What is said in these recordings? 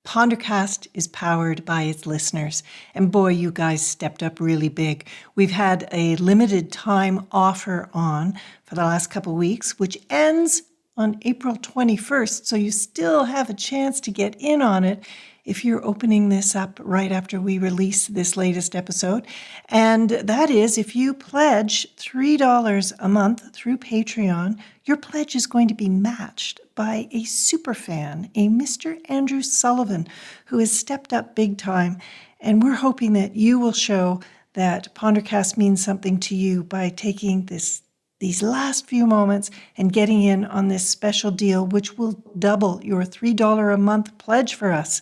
Pondercast is powered by its listeners, and boy, you guys stepped up really big. We've had a limited time offer on for the last couple of weeks, which ends on April 21st, so you still have a chance to get in on it if you're opening this up right after we release this latest episode. And that is, if you pledge $3 a month through Patreon, your pledge is going to be matched by a superfan, a Mr. Andrew Sullivan, who has stepped up big time. And we're hoping that you will show that Pondercast means something to you by taking these last few moments and getting in on this special deal, which will double your $3 a month pledge for us.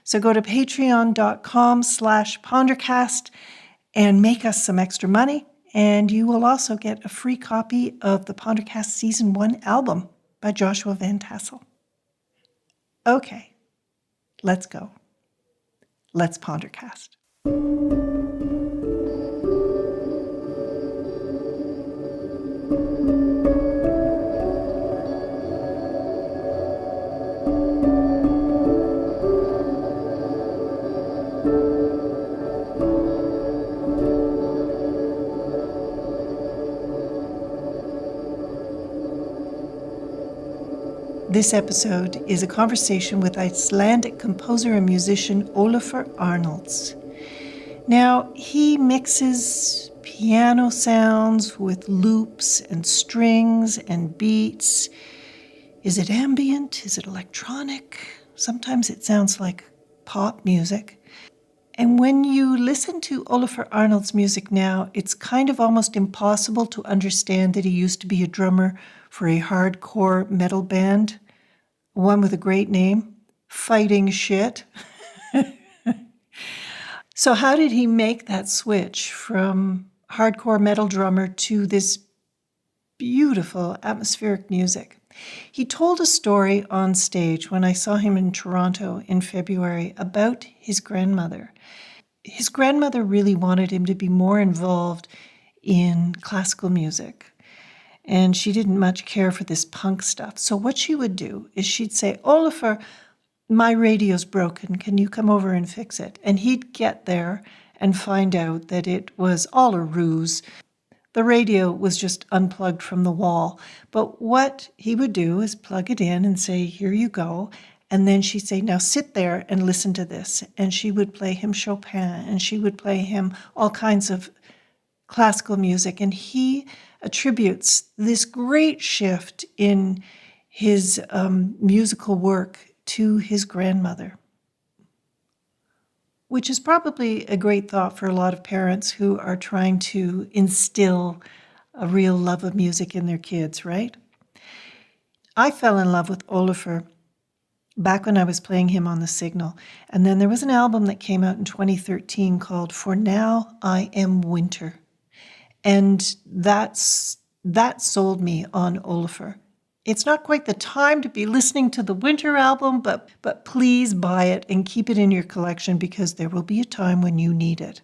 So go to patreon.com/Pondercast and make us some extra money. And you will also get a free copy of the Pondercast Season 1 album by Joshua Van Tassel. Okay, let's go. Let's Pondercast. This episode is a conversation with Icelandic composer and musician Olafur Arnalds. Now, he mixes piano sounds with loops and strings and beats. Is it ambient? Is it electronic? Sometimes it sounds like pop music. And when you listen to Olafur Arnalds' music now, it's kind of almost impossible to understand that he used to be a drummer for a hardcore metal band, one with a great name, Fighting Shit. So how did he make that switch from hardcore metal drummer to this beautiful atmospheric music? He told a story on stage when I saw him in Toronto in February about his grandmother. His grandmother really wanted him to be more involved in classical music. And she didn't much care for this punk stuff. So what she would do is she'd say, Olafur, my radio's broken. Can you come over and fix it? And he'd get there and find out that it was all a ruse. The radio was just unplugged from the wall. But what he would do is plug it in and say, here you go. And then she'd say, now sit there and listen to this. And she would play him Chopin, and she would play him all kinds of classical music. And he attributes this great shift in his musical work to his grandmother, which is probably a great thought for a lot of parents who are trying to instill a real love of music in their kids, right? I fell in love with Olafur back when I was playing him on the Signal. And then there was an album that came out in 2013 called For Now I Am Winter. And that sold me on Olafur. It's not quite the time to be listening to the Winter album, but please buy it and keep it in your collection because there will be a time when you need it.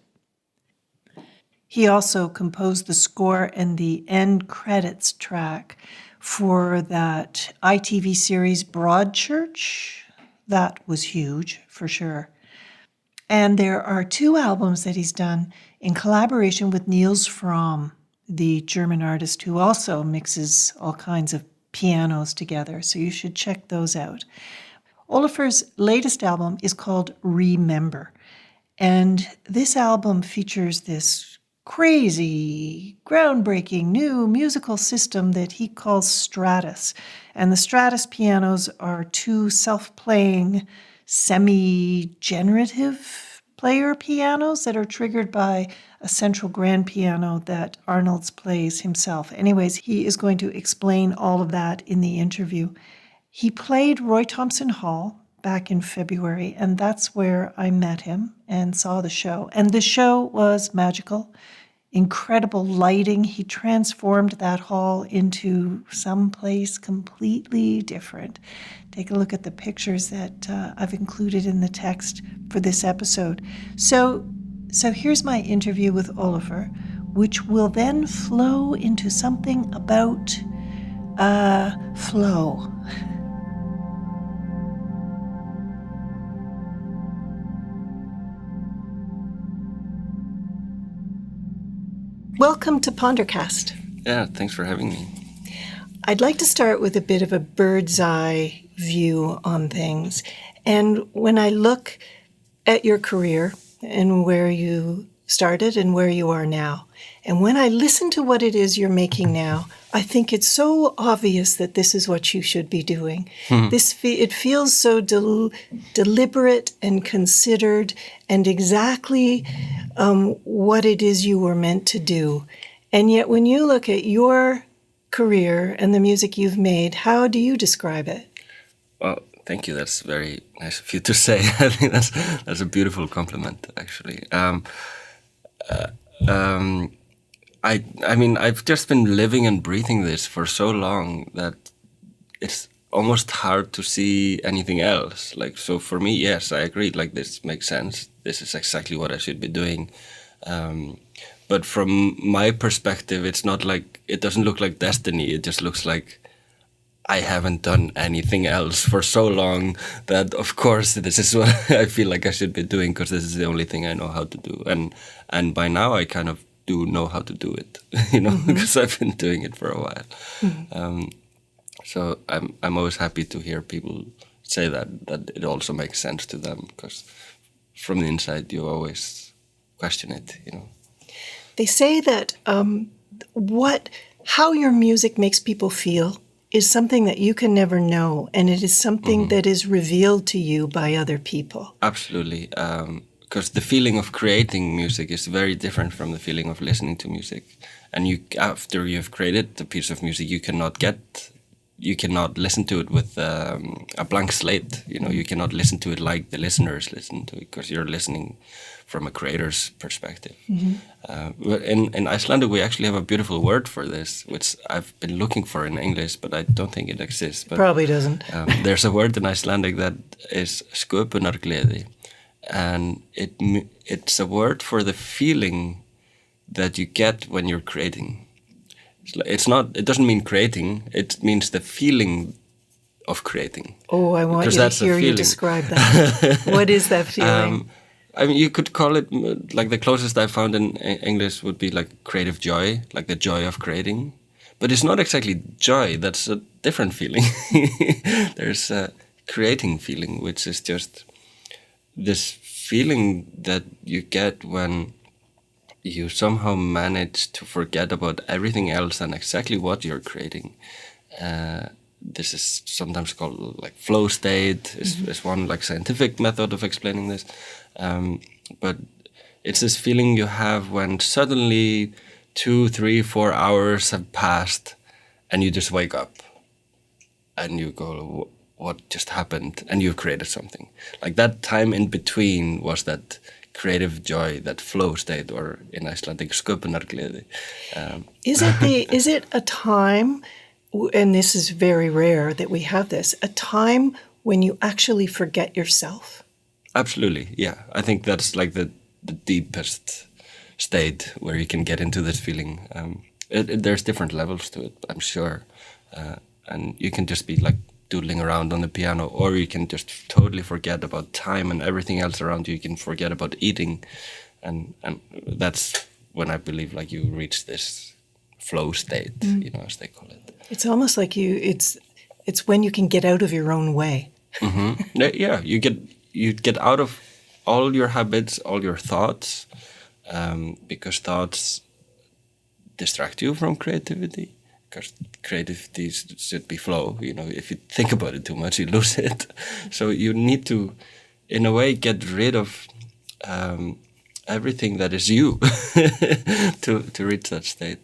He also composed the score and the end credits track for that ITV series Broadchurch. That was huge, for sure. And there are 2 albums that he's done in collaboration with Niels Fromm, the German artist who also mixes all kinds of pianos together. So you should check those out. Olafur's latest album is called Remember. And this album features this crazy, groundbreaking new musical system that he calls Stratus. And the Stratus pianos are 2 self-playing, semi-generative player pianos that are triggered by a central grand piano that Arnalds plays himself. Anyways, he is going to explain all of that in the interview. He played Roy Thompson Hall back in February, and that's where I met him and saw the show. And the show was magical. Incredible lighting. He transformed that hall into someplace completely different. Take a look at the pictures that I've included in the text for this episode. So here's my interview with Olafur, which will then flow into something about flow. Welcome to Pondercast. Yeah, thanks for having me. I'd like to start with a bit of a bird's eye view on things. And when I look at your career and where you started and where you are now, and when I listen to what it is you're making now, I think it's so obvious that this is what you should be doing. It feels so deliberate and considered and exactly what it is you were meant to do. And yet when you look at your career and the music you've made, how do you describe it? Well, thank you. That's very nice of you to say. I think that's a beautiful compliment, actually. I mean, I've just been living and breathing this for so long that it's almost hard to see anything else. Like, so for me, yes, I agree. Like, this makes sense. This is exactly what I should be doing. But from my perspective, it's not like, it doesn't look like destiny. It just looks like I haven't done anything else for so long that, of course, this is what I feel like I should be doing because this is the only thing I know how to do. And by now I kind of do know how to do it, because I've been doing it for a while. So I'm always happy to hear people say that it also makes sense to them, because from the inside you always question it, They say that how your music makes people feel is something that you can never know, and it is something that is revealed to you by other people. Absolutely, because the feeling of creating music is very different from the feeling of listening to music. And after you've created a piece of music, you cannot listen to it with a blank slate. You cannot listen to it like the listeners listen to it, because you're listening from a creator's perspective. But in Icelandic, we actually have a beautiful word for this, which I've been looking for in English, but I don't think it exists. But, probably doesn't. There's a word in Icelandic that is sköpunargleði, and it's a word for the feeling that you get when you're creating. It doesn't mean creating, it means the feeling of creating. Oh, I want you to hear you describe that. What is that feeling? I mean, you could call it, like the closest I found in English would be like creative joy, like the joy of creating. But it's not exactly joy, that's a different feeling. There's a creating feeling, which is just this feeling that you get when you somehow manage to forget about everything else and exactly what you're creating. This is sometimes called like flow state, is one like scientific method of explaining this. But it's this feeling you have when suddenly 2, 3, 4 hours have passed and you just wake up and you go, what just happened? And you've created something. Like that time in between was that creative joy, that flow state, or in Icelandic, sköpunargleði. Is it a time, and this is very rare that we have this, a time when you actually forget yourself? Absolutely, yeah. I think that's like the deepest state where you can get into this feeling. There's different levels to it, I'm sure. And you can just be like doodling around on the piano, or you can just totally forget about time and everything else around you. You can forget about eating, and that's when I believe like you reach this flow state, as they call it. It's almost like it's when you can get out of your own way. Yeah, you get out of all your habits, all your thoughts, because thoughts distract you from creativity. Because creativity should be flow. If you think about it too much, you lose it. So you need to, in a way, get rid of everything that is you to reach that state.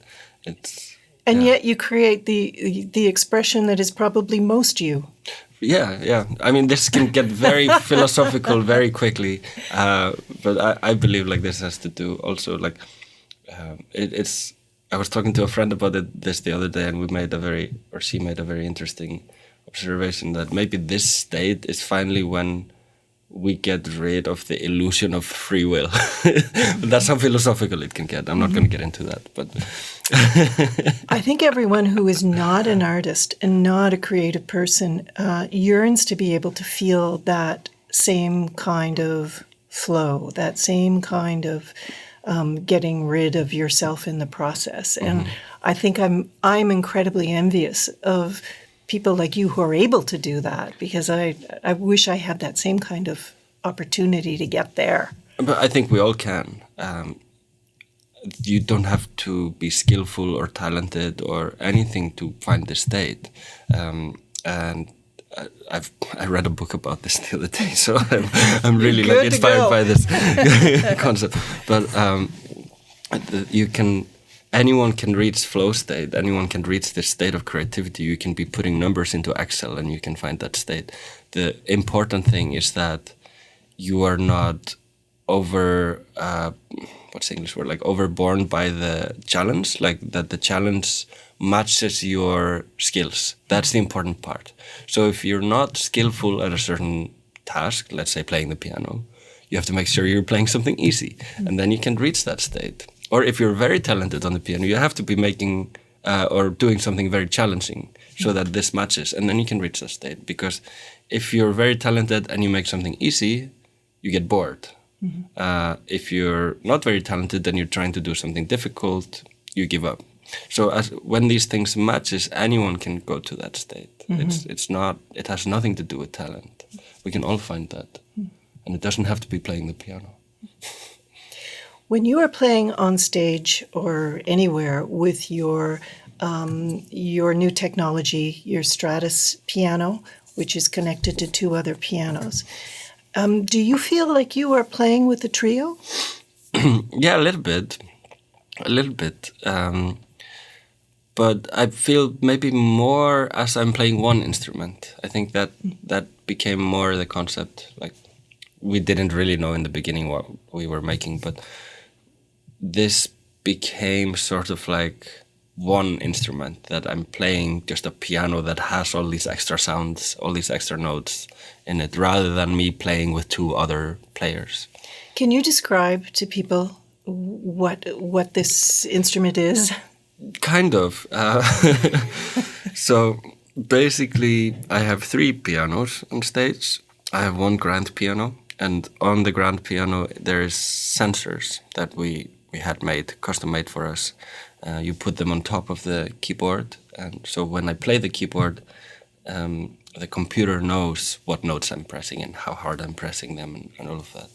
Yet you create the expression that is probably most you. Yeah. I mean, this can get very philosophical very quickly, but I believe like this has to do also like it's. I was talking to a friend about this the other day, and she made a very interesting observation that maybe this state is finally when we get rid of the illusion of free will. That's how philosophical it can get. I'm not going to get into that, but I think everyone who is not an artist and not a creative person yearns to be able to feel that same kind of flow, that same kind of getting rid of yourself in the process. And I think I'm incredibly envious of people like you who are able to do that, because I wish I had that same kind of opportunity to get there. But I think we all can. You don't have to be skillful or talented or anything to find this state. And I read a book about this the other day, so I'm really You're good to inspired go. by this concept. But anyone can reach flow state. Anyone can reach this state of creativity. You can be putting numbers into Excel and you can find that state. The important thing is that you are not what's the English word, like overborne by the challenge, like that the challenge matches your skills. That's the important part. So if you're not skillful at a certain task, let's say playing the piano, you have to make sure you're playing something easy, and then you can reach that state. Or if you're very talented on the piano, you have to be making or doing something very challenging so that this matches, and then you can reach that state. Because if you're very talented and you make something easy, you get bored. If you're not very talented and you're trying to do something difficult, you give up. So when these things matches, anyone can go to that state. It has nothing to do with talent. We can all find that. And it doesn't have to be playing the piano. When you are playing on stage or anywhere with your new technology, your Stratus piano, which is connected to 2 other pianos, do you feel like you are playing with a trio? Yeah, a little bit. But I feel maybe more as I'm playing one instrument. I think that became more the concept. Like, we didn't really know in the beginning what we were making, but this became sort of like one instrument, that I'm playing just a piano that has all these extra sounds, all these extra notes in it, rather than me playing with 2 other players. Can you describe to people what this instrument is? Kind of. So basically, I have 3 pianos on stage. I have 1 grand piano, and on the grand piano there is sensors that we had made, custom made for us. You put them on top of the keyboard, and so when I play the keyboard, the computer knows what notes I'm pressing and how hard I'm pressing them and all of that.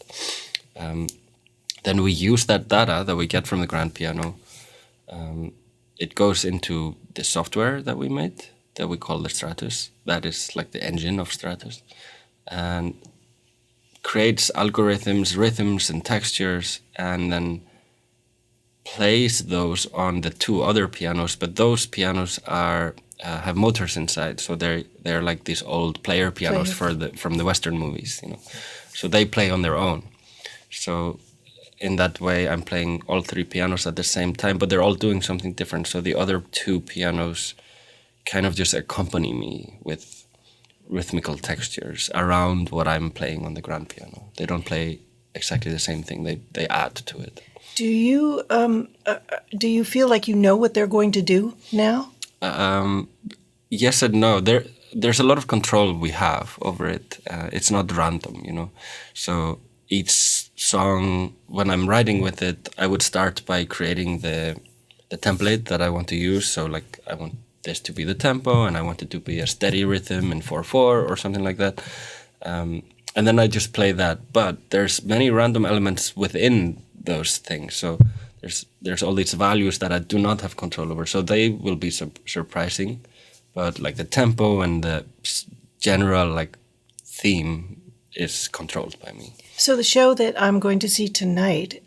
Then we use that data that we get from the grand piano. It goes into the software that we made, that we call the Stratus. That is like the engine of Stratus, and creates algorithms, rhythms, and textures, and then plays those on the 2 other pianos. But those pianos are have motors inside, so they're like these old player pianos from the Western movies, you know. So they play on their own. So in that way, I'm playing all 3 pianos at the same time, but they're all doing something different. So the other 2 pianos kind of just accompany me with rhythmical textures around what I'm playing on the grand piano. They don't play exactly the same thing. They add to it. Do you feel like you know what they're going to do now? Yes and no. There's a lot of control we have over it. It's not random, you know. So each song, when I'm writing with it, I would start by creating the template that I want to use. So like, I want this to be the tempo, and I want it to be a steady rhythm in 4/4 or something like that. And then I just play that. But there's many random elements within those things. So there's all these values that I do not have control over. So they will be surprising. But like the tempo and the general like theme is controlled by me. So the show that I'm going to see tonight,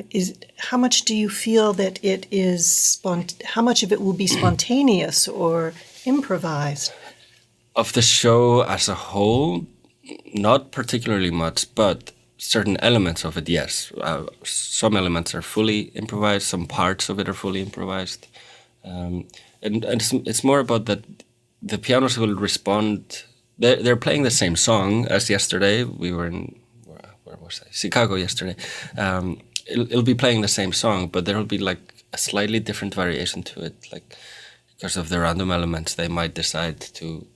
is how much do you feel that it is how much of it will be spontaneous or improvised? Of the show as a whole, not particularly much, but certain elements of it, yes. Some elements are fully improvised, some parts of it are fully improvised. And it's more about that the pianos will respond. They're playing the same song as yesterday. We were in, where was I? Chicago yesterday. It'll be playing the same song, but there will be like a slightly different variation to it. Like, because of the random elements, they might decide to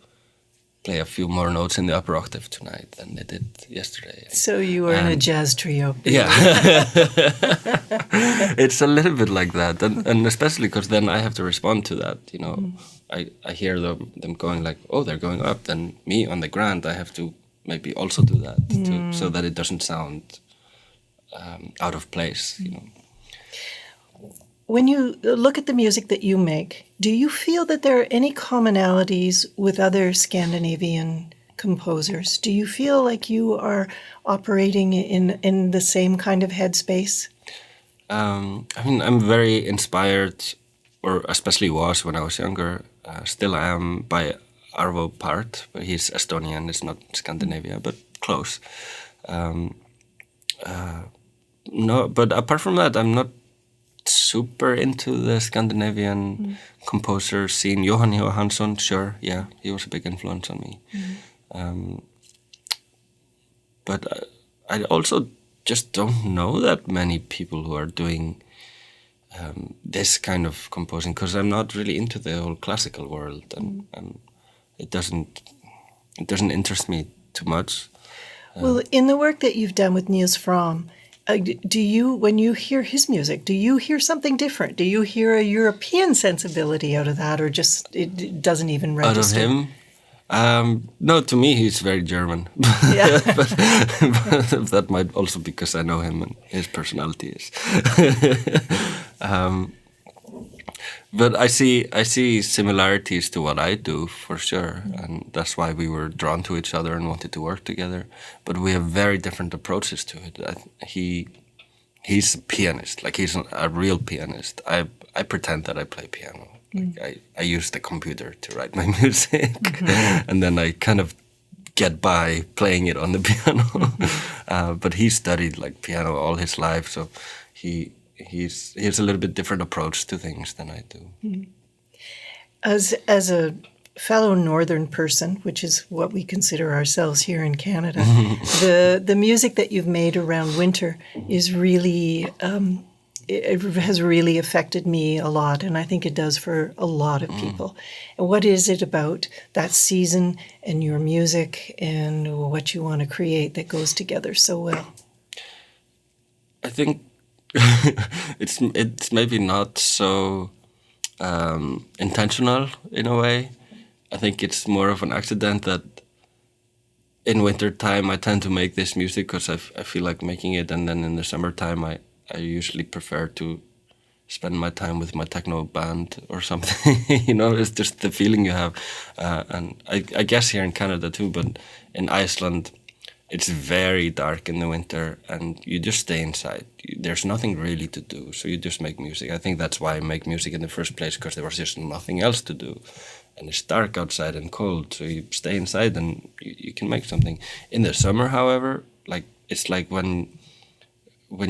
play a few more notes in the upper octave tonight than they did yesterday. So you were in a jazz trio. Yeah. It's a little bit like that. And especially because then I have to respond to that, you know. I hear them going like, oh, they're going up. Then me on the grand, I have to maybe also do that so that it doesn't sound out of place, you know. When you look at the music that you make, do you feel that there are any commonalities with other Scandinavian composers? Do you feel like you are operating in the same kind of headspace? I mean, I'm very inspired, or especially was when I was younger, still am, by Arvo Pärt, but he's Estonian, it's not Scandinavia, but close. No, but apart from that, I'm not super into the Scandinavian composer scene. Johan Johansson, sure, yeah, he was a big influence on me. But I also just don't know that many people who are doing this kind of composing, because I'm not really into the whole classical world, and it doesn't interest me too much. Well, in the work that you've done with Niels Frahm, do you, when you hear his music, do you hear something different? Do you hear a European sensibility out of that, or just it doesn't even register? Out of him? No, to me he's very German. Yeah. but that might also be because I know him and his personality is. But I see similarities to what I do for sure, and that's why we were drawn to each other and wanted to work together. But we have very different approaches to it. He's a pianist, like he's a real pianist. I pretend that I play piano. Like I use the computer to write my music, and then I kind of get by playing it on the piano. But he studied like piano all his life, so he has a little bit different approach to things than I do. As a fellow northern person, which is what we consider ourselves here in Canada, the music that you've made around winter is really it has really affected me a lot, and I think it does for a lot of people. And what is it about that season and your music and what you want to create that goes together so well? I think it's maybe not so intentional in a way. I think it's more of an accident that in winter time I tend to make this music because I feel like making it, and then in the summertime I usually prefer to spend my time with my techno band or something. You know, it's just the feeling you have. And I guess here in Canada too, but in Iceland it's very dark in the winter and you just stay inside. There's nothing really to do, so you just make music. I think that's why I make music in the first place, because there was just nothing else to do. And it's dark outside and cold, so you stay inside and you can make something. In the summer, however, like it's like when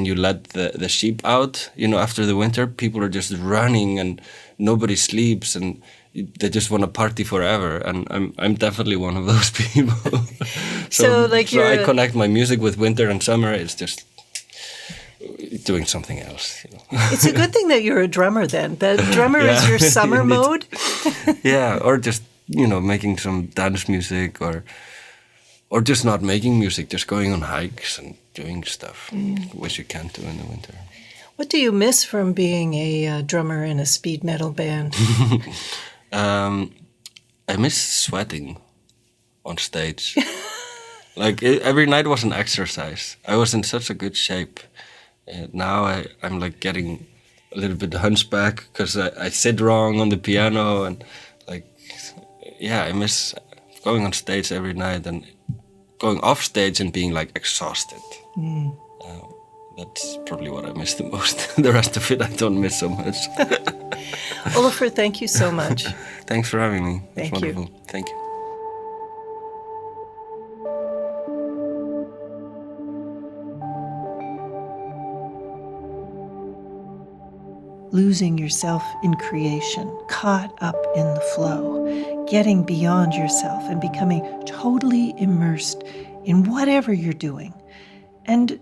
you let the sheep out, you know, after the winter, people are just running and nobody sleeps and they just want to party forever. And I'm definitely one of those people. so I connect my music with winter and summer. It's just doing something else. You know? It's a good thing that you're a drummer then. The drummer is your summer mode. Yeah, or just, you know, making some dance music or just not making music, just going on hikes and doing stuff, which you can't do in the winter. What do you miss from being a drummer in a speed metal band? I miss sweating on stage. Like every night was an exercise. I was in such a good shape. Now I'm like getting a little bit hunchback because I sit wrong on the piano and like, yeah, I miss going on stage every night and going off stage and being like exhausted. That's probably what I miss the most. The rest of it I don't miss so much. Olafur, thank you so much. Thanks for having me. That's Thank you. wonderful. Thank you. Losing yourself in creation, caught up in the flow, getting beyond yourself and becoming totally immersed in whatever you're doing. And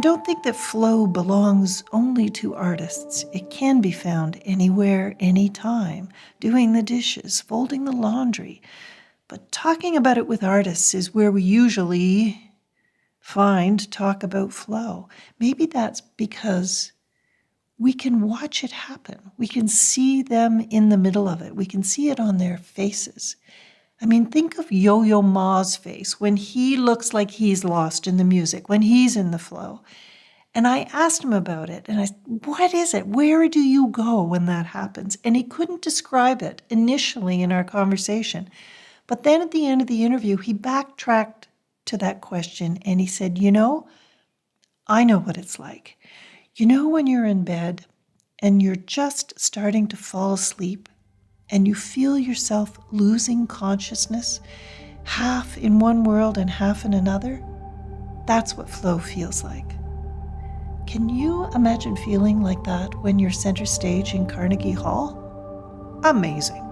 don't think that flow belongs only to artists. It can be found anywhere, anytime, doing the dishes, folding the laundry, But talking about it with artists is where we usually talk about flow. Maybe that's because we can watch it happen. We can see them in the middle of it. We can see it on their faces. I mean, think of Yo-Yo Ma's face when he looks like he's lost in the music, when he's in the flow. And I asked him about it, and I said, what is it? Where do you go when that happens? And he couldn't describe it initially in our conversation. But then at the end of the interview, he backtracked to that question, and he said, I know what it's like. When you're in bed and you're just starting to fall asleep and you feel yourself losing consciousness, half in one world and half in another? That's what flow feels like. Can you imagine feeling like that when you're center stage in Carnegie Hall? Amazing.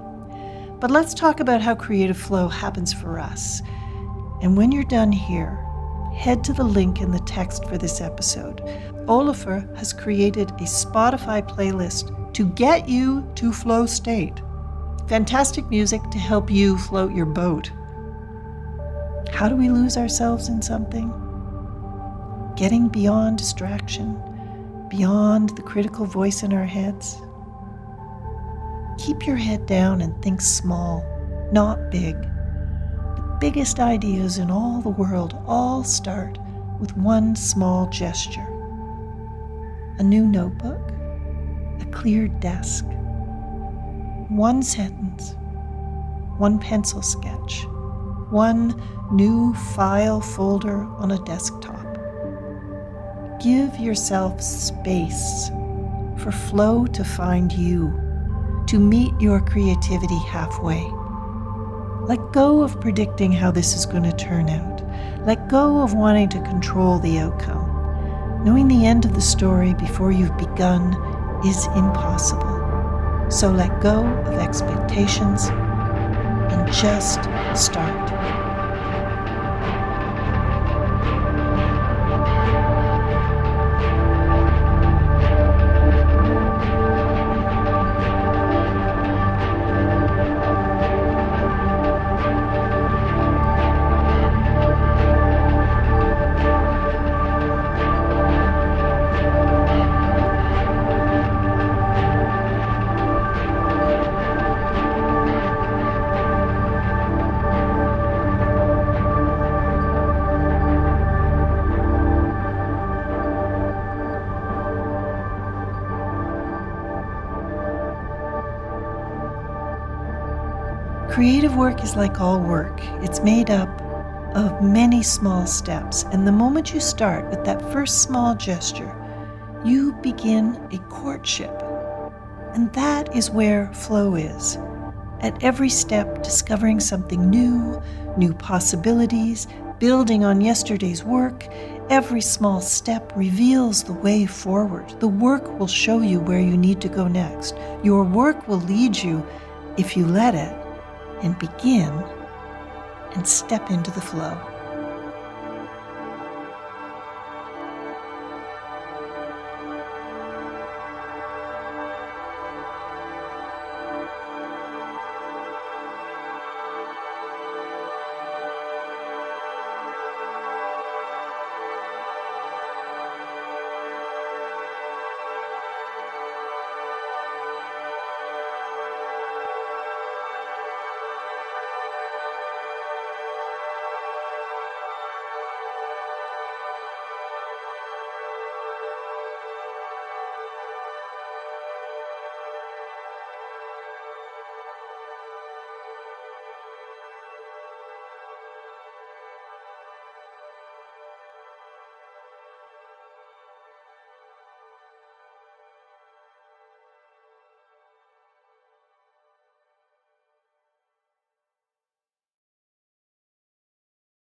But let's talk about how creative flow happens for us. And when you're done here, head to the link in the text for this episode. Olafur has created a Spotify playlist to get you to flow state. Fantastic music to help you float your boat. How do we lose ourselves in something? Getting beyond distraction, beyond the critical voice in our heads. Keep your head down and think small, not big. The biggest ideas in all the world all start with one small gesture. A new notebook, a clear desk, one sentence, one pencil sketch, one new file folder on a desktop. Give yourself space for flow to find you, to meet your creativity halfway. Let go of predicting how this is going to turn out. Let go of wanting to control the outcome. Knowing the end of the story before you've begun is impossible. So let go of expectations and just start. Creative work is like all work. It's made up of many small steps, and the moment you start with that first small gesture, you begin a courtship. And that is where flow is. At every step, discovering something new, new possibilities, building on yesterday's work. Every small step reveals the way forward. The work will show you where you need to go next. Your work will lead you, if you let it, and begin and step into the flow.